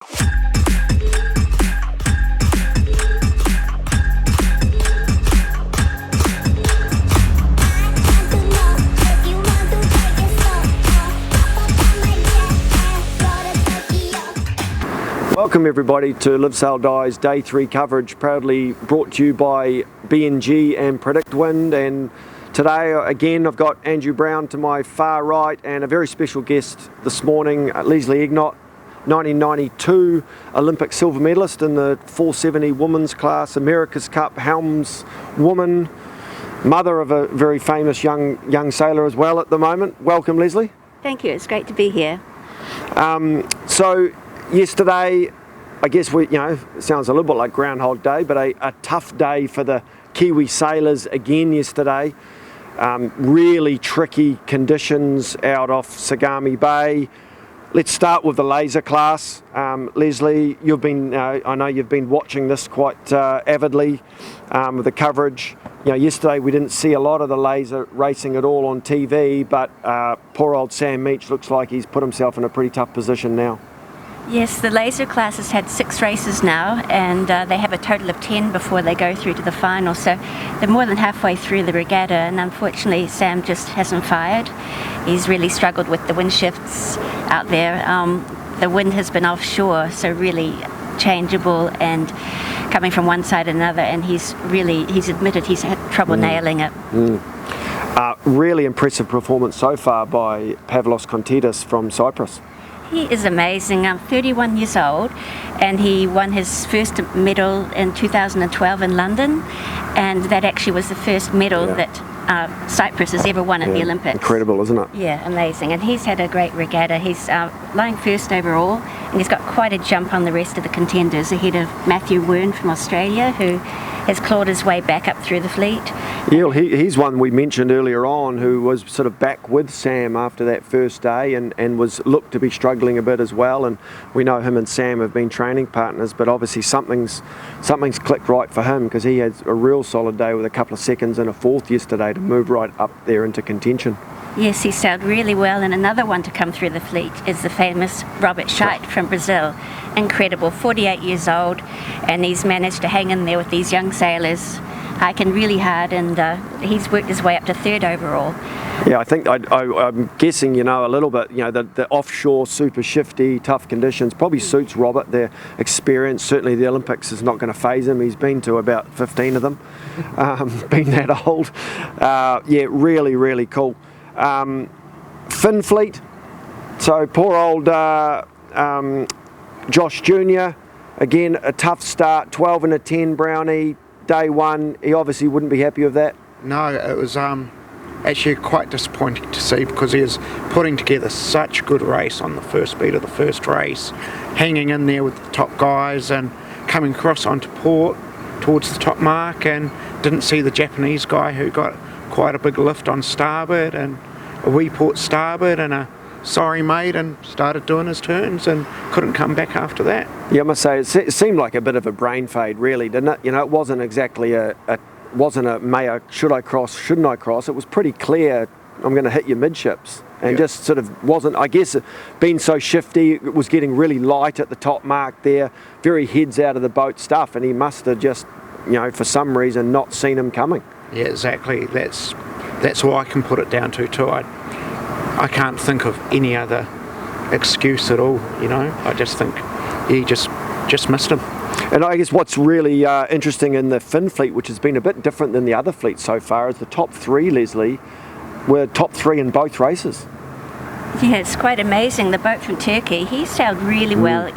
Welcome everybody to Live Sail Die's Day 3 coverage, proudly brought to you by B&G and PredictWind. And today again I've got Andrew Brown to my far right and a very special guest this morning, Leslie Egnot, 1992 Olympic silver medalist in the 470 women's class, America's Cup Helms woman, mother of a very famous young sailor as well at the moment. Welcome, Leslie. Thank you, it's great to be here. So yesterday, I guess it sounds a little bit like Groundhog Day, but a tough day for the Kiwi sailors again yesterday. Really tricky conditions out off Sagami Bay. Let's start with the laser class. Leslie, you've been, I know you've been watching this quite avidly with the coverage. Yesterday we didn't see a lot of the laser racing at all on TV, but poor old Sam Meach looks like he's put himself in a pretty tough position now. Yes, the laser class has had 6 races now, and they have a total of 10 before they go through to the final, so they're more than halfway through the regatta, and unfortunately Sam just hasn't fired. He's really struggled with the wind shifts out there. The wind has been offshore, so really changeable and coming from one side to another, and he's admitted he's had trouble nailing it. Really impressive performance so far by Pavlos Kontitis from Cyprus. He is amazing. 31 years old, and he won his first medal in 2012 in London, and that actually was the first medal that Cyprus has ever won at the Olympics. Incredible, isn't it? Yeah, amazing. And he's had a great regatta. He's lying first overall, and he's got quite a jump on the rest of the contenders ahead of Matthew Wern from Australia, who has clawed his way back up through the fleet. Yeah, he's one we mentioned earlier on who was sort of back with Sam after that first day and was looked to be struggling a bit as well, and we know him and Sam have been training partners, but obviously something's clicked right for him, because he had a real solid day with a couple of seconds and a fourth yesterday to move right up there into contention. Yes, he sailed really well, and another one to come through the fleet is the famous Robert Scheidt from Brazil. Incredible, 48 years old, and he's managed to hang in there with these young sailors, hiking really hard, and he's worked his way up to 3rd overall. Yeah, I think I'm guessing, a little bit, the offshore super shifty, tough conditions probably suits Robert, their experience. Certainly the Olympics is not going to faze him. He's been to about 15 of them, being that old. Yeah, really, really cool. Finn fleet, so poor old Josh Jr., again a tough start, 12 and a 10 Brownie, day 1. He obviously wouldn't be happy with that. No, it was actually quite disappointing to see, because he was putting together such a good race on the first beat of the first race, hanging in there with the top guys and coming across onto port towards the top mark, and didn't see the Japanese guy who got quite a big lift on starboard and a wee port starboard and a sorry mate, and started doing his turns and couldn't come back after that. Yeah, I must say it seemed like a bit of a brain fade, really, didn't it? It wasn't exactly should I cross, shouldn't I cross. It was pretty clear, I'm going to hit your midships, and just sort of wasn't, I guess, being so shifty, it was getting really light at the top mark there, very heads out of the boat stuff, and he must have just, for some reason not seen him coming. Yeah, exactly. That's all I can put it down to too. I can't think of any other excuse at all, I just think he just missed him. And I guess what's really interesting in the Finn fleet, which has been a bit different than the other fleets so far, is the top 3, Leslie, were top 3 in both races. Yeah, it's quite amazing. The boat from Turkey, he sailed really well.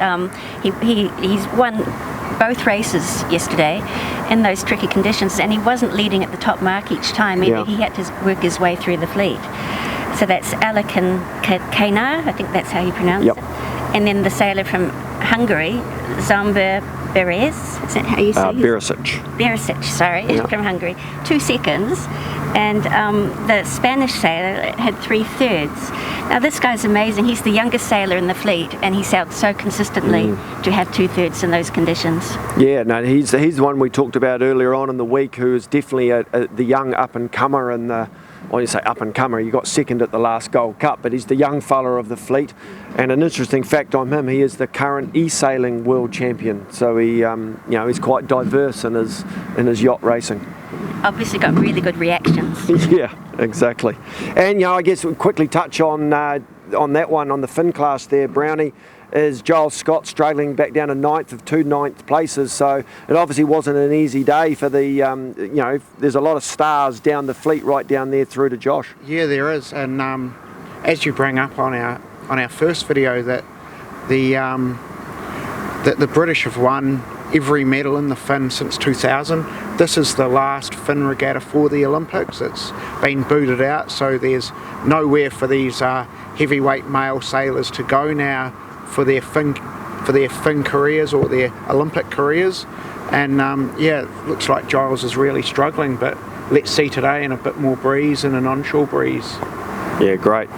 He's won both races yesterday in those tricky conditions, and he wasn't leading at the top mark each time either. He had to work his way through the fleet. So that's Alakan Kainar, I think that's how you pronounce it. And then the sailor from Hungary, Zomber Berez, is that how you say it? Beresic, sorry, from Hungary. 2 seconds. And the Spanish sailor had 3/3. Now this guy's amazing. He's the youngest sailor in the fleet, and he sailed so consistently to have 2/3 in those conditions. Yeah, no, he's the one we talked about earlier on in the week, who is definitely the young up and comer in the you say up-and-comer, he got second at the last Gold Cup, but he's the young fella of the fleet. And an interesting fact on him, he is the current e-sailing world champion. So he, he's quite diverse in his yacht racing. Obviously got really good reactions. Yeah, exactly. And, I guess we'll quickly touch on that one, on the Finn class there, Brownie, is Giles Scott struggling back down to 9th of 2 9th places. So it obviously wasn't an easy day for the, there's a lot of stars down the fleet right down there through to Josh. Yeah, there is. And as you bring up on our first video, that the British have won every medal in the Finn since 2000. This is the last Finn regatta for the Olympics. It's been booted out, so there's nowhere for these heavyweight male sailors to go now for their Finn careers or their Olympic careers. And it looks like Giles is really struggling, but let's see today in a bit more breeze and an onshore breeze. Yeah, great.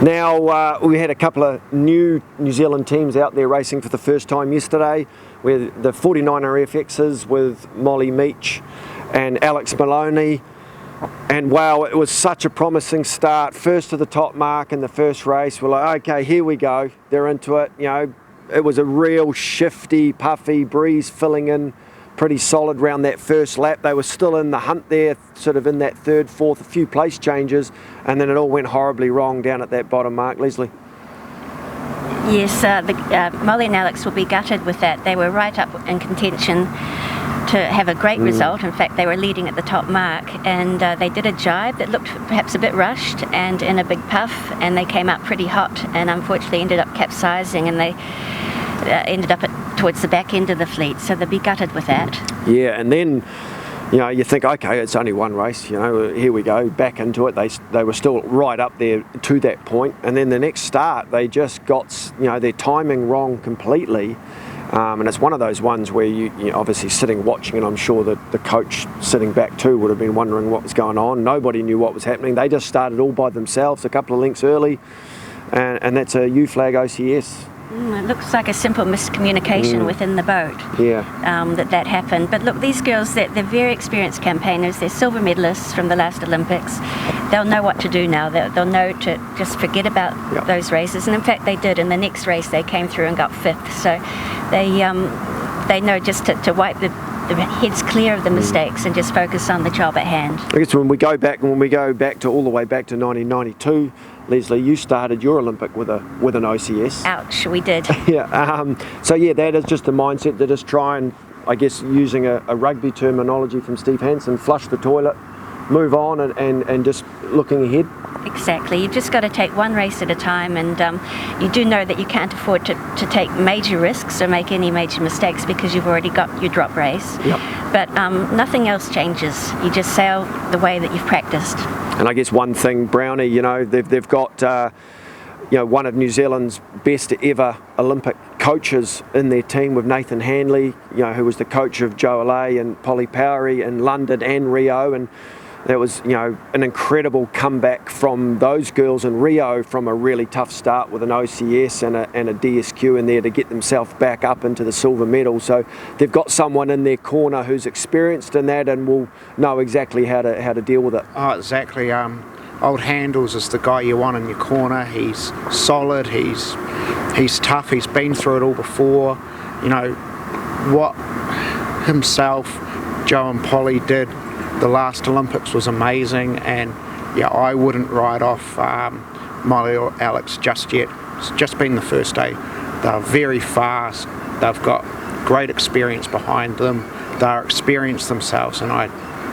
Now, we had a couple of New Zealand teams out there racing for the first time yesterday, with the 49er FXs with Molly Meach and Alex Maloney. And wow, it was such a promising start. First to the top mark in the first race. We're like, okay, here we go. They're into it. It was a real shifty, puffy breeze filling in pretty solid round that first lap. They were still in the hunt there, sort of in that third, fourth, a few place changes, and then it all went horribly wrong down at that bottom mark. Leslie? Yes, Molly and Alex will be gutted with that. They were right up in contention to have a great result. In fact, they were leading at the top mark, and they did a jibe that looked perhaps a bit rushed and in a big puff, and they came up pretty hot and unfortunately ended up capsizing, and they ended up towards the back end of the fleet, so they'll be gutted with that. Yeah, and then you think, okay, it's only one race, here we go, back into it. They were still right up there to that point, and then the next start, they just got, their timing wrong completely. And it's one of those ones where you obviously sitting watching, and I'm sure that the coach sitting back too would have been wondering what was going on. Nobody knew what was happening. They just started all by themselves, a couple of lengths early, and that's a U flag OCS. It looks like a simple miscommunication within the boat. Yeah. That happened. But look, these girls, they're very experienced campaigners. They're silver medalists from the last Olympics. They'll know what to do now. They'll know to just forget about those races. And in fact, they did. In the next race, they came through and got 5th. So they know just to wipe the heads clear of the mistakes and just focus on the job at hand. I guess when we go back to all the way back to 1992, Leslie, you started your Olympic with an OCS. Ouch, we did. Yeah. That is just the mindset to just try and, I guess, using a rugby terminology from Steve Hansen, flush the toilet, move on, and just looking ahead. Exactly. You've just got to take one race at a time, and you do know that you can't afford to take major risks or make any major mistakes because you've already got your drop race. Yep. But nothing else changes. You just sail the way that you've practiced. And I guess one thing, Brownie, they've got one of New Zealand's best ever Olympic coaches in their team with Nathan Hanley, who was the coach of Joe Allais and Polly Powery in London and Rio, and that was, an incredible comeback from those girls in Rio from a really tough start with an OCS and a DSQ in there to get themselves back up into the silver medal. So they've got someone in their corner who's experienced in that and will know exactly how to deal with it. Oh, exactly. Old Handles is the guy you want in your corner. He's solid. He's tough. He's been through it all before. What himself, Joe and Polly did the last Olympics was amazing, and I wouldn't write off Molly or Alex just yet. It's just been the first day. They're very fast. They've got great experience behind them. They're experienced themselves, and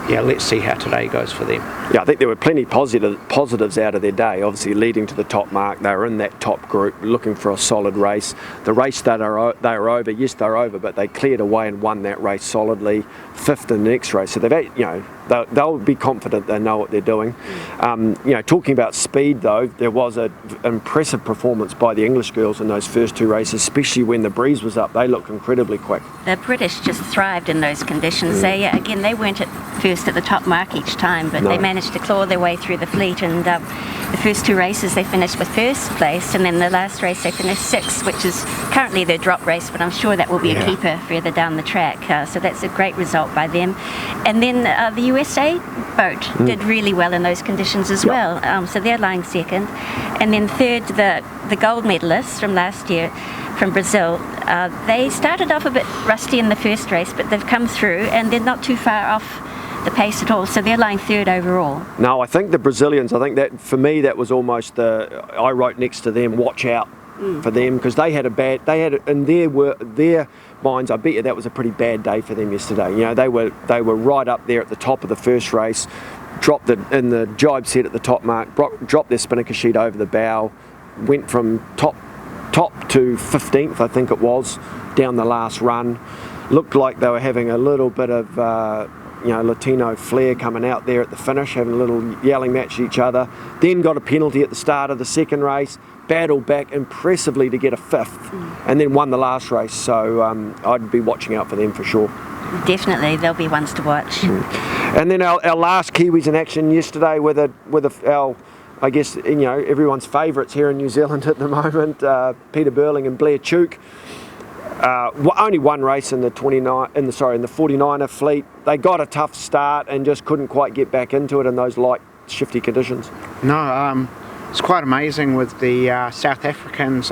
let's see how today goes for them. Yeah, I think there were plenty positives out of their day. Obviously, leading to the top mark, they were in that top group, looking for a solid race. The race that they were over, yes, they're over, but they cleared away and won that race solidly. 5th in the next race, so they'll be confident they know what they're doing. Talking about speed though, there was an impressive performance by the English girls in those first 2 races, especially when the breeze was up. They looked incredibly quick. The British just thrived in those conditions. They weren't at first first at the top mark each time, but they managed to claw their way through the fleet, and the first 2 races they finished with first place, and then the last race they finished 6th, which is currently their drop race, but I'm sure that will be a keeper further down the track. So that's a great result by them. And then the USA boat did really well in those conditions as well, so they're lying second. And then third, the gold medalists from last year from Brazil, they started off a bit rusty in the first race, but they've come through and they're not too far off the pace at all, so they're lying third overall. No, I think the Brazilians, I think that for me that was almost I wrote next to them, watch out for them, because they had in their minds, I bet you that was a pretty bad day for them yesterday. You know, they were right up there at the top of the first race, dropped in the jibe set at the top mark, dropped their spinnaker sheet over the bow, went from top to 15th, I think it was, down the last run. Looked like they were having a little bit of Latino flair coming out there at the finish, having a little yelling match at each other. Then got a penalty at the start of the second race, battled back impressively to get a 5th, and then won the last race. So I'd be watching out for them for sure. Definitely, they'll be ones to watch. And then our last Kiwis in action yesterday with our, I guess, everyone's favourites here in New Zealand at the moment, Peter Burling and Blair Tuke. Only one race in the 49er fleet. They got a tough start and just couldn't quite get back into it in those light, shifty conditions. No, it's quite amazing with the South Africans,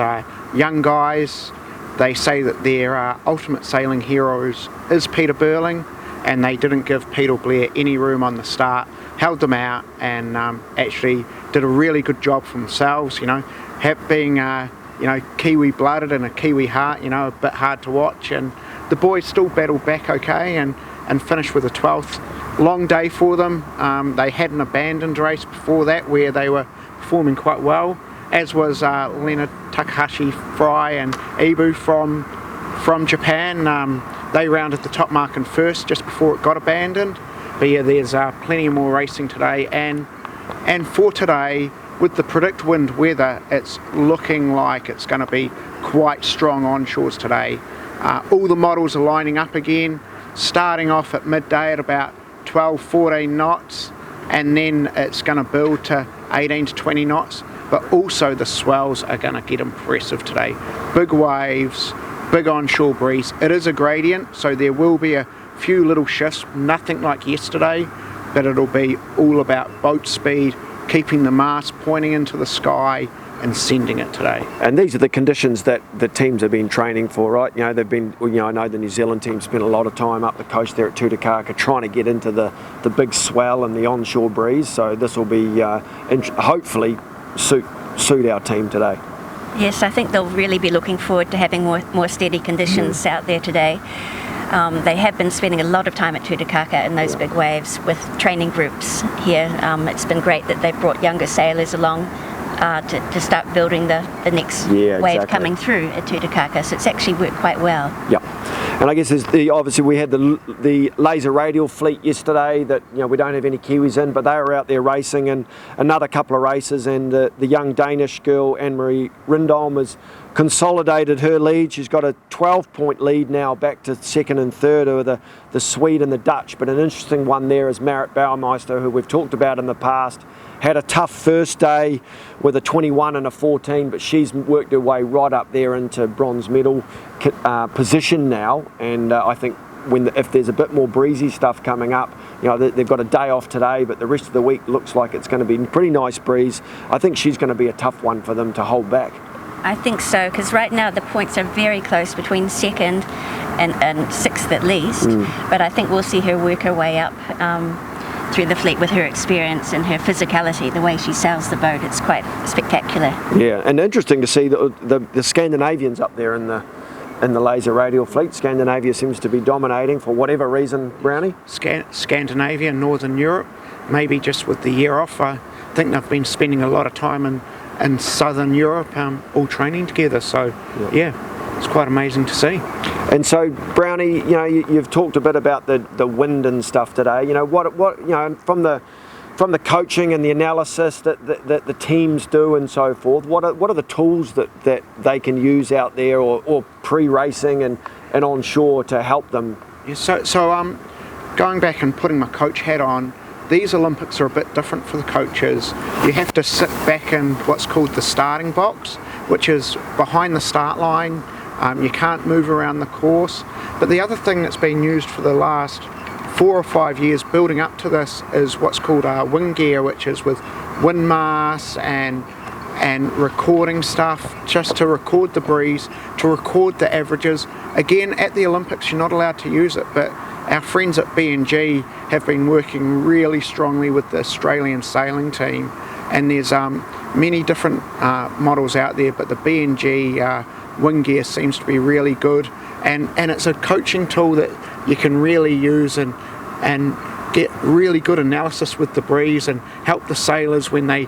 young guys. They say that their ultimate sailing heroes is Peter Burling, and they didn't give Peter Blair any room on the start, held them out, and actually did a really good job for themselves. Being Kiwi-blooded and a Kiwi heart, a bit hard to watch, and the boys still battled back okay and finished with a 12th. Long day for them. They had an abandoned race before that where they were performing quite well, as was Leonard Takahashi Fry and Ibu from Japan. They rounded the top mark in first just before it got abandoned. But yeah, there's plenty more racing today, and for today, with the PredictWind weather, it's looking like it's going to be quite strong onshores today. All the models are lining up again, starting off at midday at about 12-14 knots, and then it's going to build to 18 to 20 knots. But also the swells are going to get impressive today. Big waves, big onshore breeze. It is a gradient, so there will be a few little shifts, nothing like yesterday, but it'll be all about boat speed, keeping the mast pointing into the sky and sending it today. And these are the conditions that the teams have been training for, right? They've been, I know the New Zealand team spent a lot of time up the coast there at Tutakaka trying to get into the big swell and the onshore breeze. So this will be hopefully suit our team today. Yes, I think they'll really be looking forward to having more steady conditions out there today. They have been spending a lot of time at Tutakaka in those big waves with training groups here. It's been great that they've brought younger sailors along to start building the next wave coming through at Tutakaka. So it's actually worked quite well. Yeah. And I guess obviously we had the laser radial fleet yesterday that we don't have any Kiwis in, but they were out there racing in another couple of races, and the young Danish girl Anne-Marie Rindholm has consolidated her lead. She's got a 12-point lead now, back to second and third are the Swede and the Dutch. But an interesting one there is Marit Bauermeister, who we've talked about in the past. Had a tough first day with a 21 and a 14, but she's worked her way right up there into bronze medal position now. And I think if there's a bit more breezy stuff coming up, they've got a day off today, but the rest of the week looks like it's going to be a pretty nice breeze. I think she's going to be a tough one for them to hold back. I think so, because right now the points are very close between second and sixth at least. But I think we'll see her work her way up through the fleet with her experience and her physicality, the way she sails the boat. It's quite spectacular. Yeah, and interesting to see the Scandinavians up there in the laser radial fleet. Scandinavia seems to be dominating for whatever reason, Brownie. Scandinavia, Northern Europe, maybe just with the year off. I think they've been spending a lot of time in Southern Europe, all training together. So yeah, it's quite amazing to see. And so, Brownie, you've talked a bit about the wind and stuff today. From the coaching and the analysis that the teams do and so forth. What are the tools that they can use out there or pre-racing and onshore to help them? Yeah, so going back and putting my coach hat on, these Olympics are a bit different for the coaches. You have to sit back in what's called the starting box, which is behind the start line. You can't move around the course. But the other thing that's been used for the last 4 or 5 years building up to this is what's called wind gear, which is with wind masks and recording stuff, just to record the breeze, to record the averages. Again, at the Olympics you're not allowed to use it, but our friends at B&G have been working really strongly with the Australian sailing team, and there's many different models out there, but the B&G wind gear seems to be really good, and it's a coaching tool that you can really use and get really good analysis with the breeze and help the sailors when they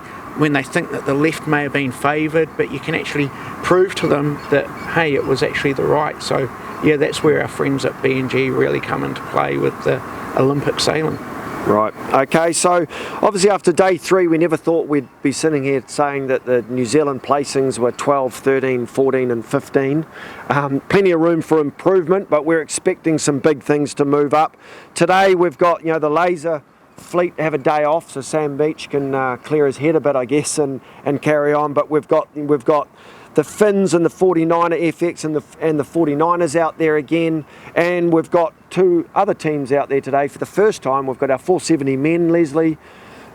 think that the left may have been favoured, but you can actually prove to them that, hey, it was actually the right. So yeah, that's where our friends at B&G really come into play with the Olympic sailing. Right, okay, so obviously after day 3 we never thought we'd be sitting here saying that the New Zealand placings were 12, 13, 14 and 15. Plenty of room for improvement, but we're expecting some big things to move up. Today we've got, the laser fleet have a day off, so Sam Beach can clear his head a bit, I guess, and carry on, but we've got the Finns and the 49er FX and the 49ers out there again, and we've got 2 other teams out there today for the first time. We've got our 470 men, Leslie,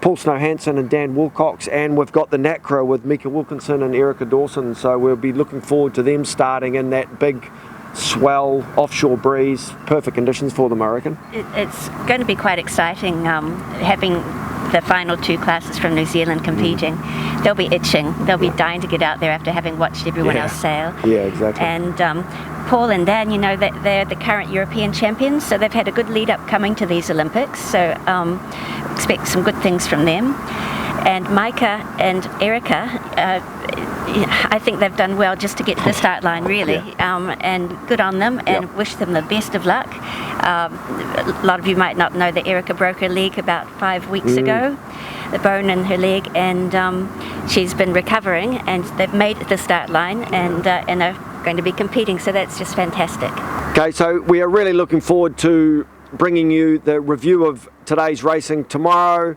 Paul Snow-Hansen and Dan Wilcox, and we've got the NACRA with Mika Wilkinson and Erica Dawson, so we'll be looking forward to them starting in that big swell offshore breeze. Perfect conditions for them, I reckon. It's going to be quite exciting having the final 2 classes from New Zealand competing. They'll be itching. They'll be dying to get out there after having watched everyone else sail. Yeah, exactly. And Paul and Dan, they're the current European champions, so they've had a good lead up coming to these Olympics. So expect some good things from them. And Micah and Erica, I think they've done well just to get to the start line, really. And good on them, and wish them the best of luck. A lot of you might not know that Erica broke her leg about 5 weeks ago, the bone in her leg, and she's been recovering, and they've made it to the start line and are going to be competing, so that's just fantastic. Okay, so we are really looking forward to bringing you the review of today's racing tomorrow.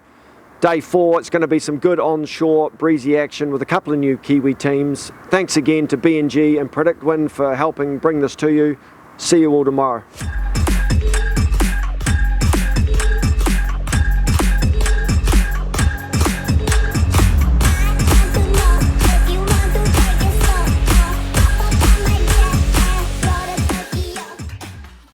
Day 4, it's going to be some good onshore breezy action with a couple of new Kiwi teams. Thanks again to B&G and PredictWind for helping bring this to you. See you all tomorrow.